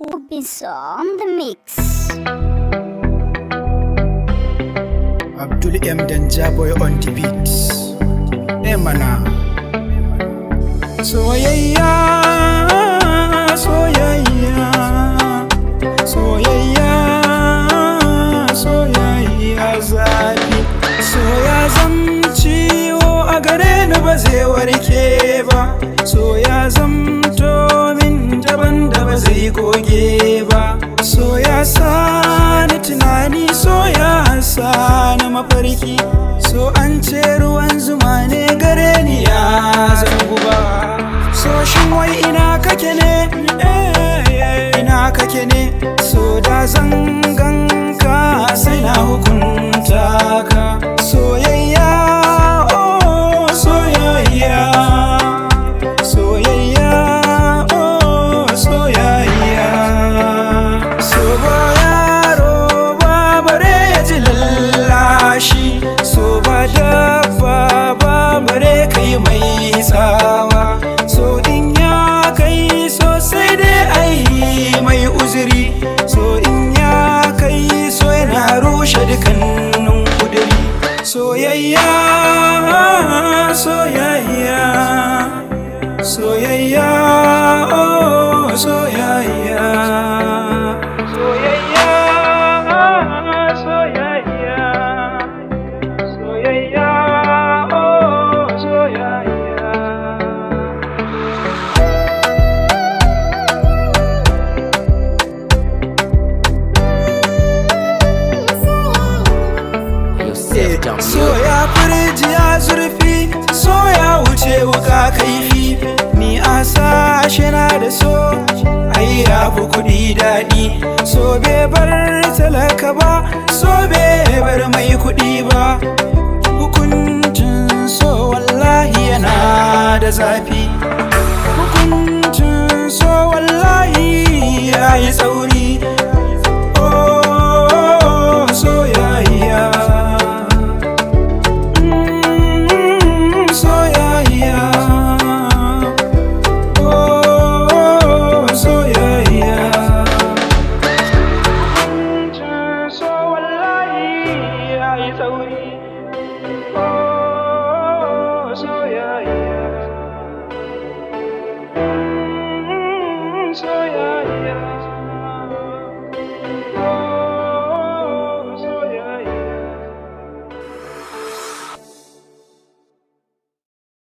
It's on the mix. Abdul M Danja boy on the beat. Emana. Soyayya, soyayya, soyayya, soyayya zafi. Soya zam ciwo a gare ni ba zai warke ba. Soya zamto min daban da ba zai goge ba. Soya sani tunani, soya sani mafarki. So an ce ruwan zuma ne gare ni ya zangu ba. So shin wai ina kake ne? Ina kake ne? So da zanganka sai na hukunta ka. Soyayya, oh soyayya, soyayya, oh soyayya. So ba yaro ba bare ya ji lallashi. So ba dabba ba bare kai mai tsawa. So in ya kai so sai dai ai mai uzuri. So in ya kai so yana rushe dukkanin kuduri. Soyayya, soyayya, soyayya, oh soyayya. Soyayya, soyayya, soyayya, oh soyayya. Soya firiji ya zurfi, soya wuce wuka kaifi. Ni a sashe na da so, ai ya fi kuɗi daɗi. So bai bar talaka ba, so bai bar mai kuɗi ba. Hukuncin so wallahi yana da zafi. Hukuncin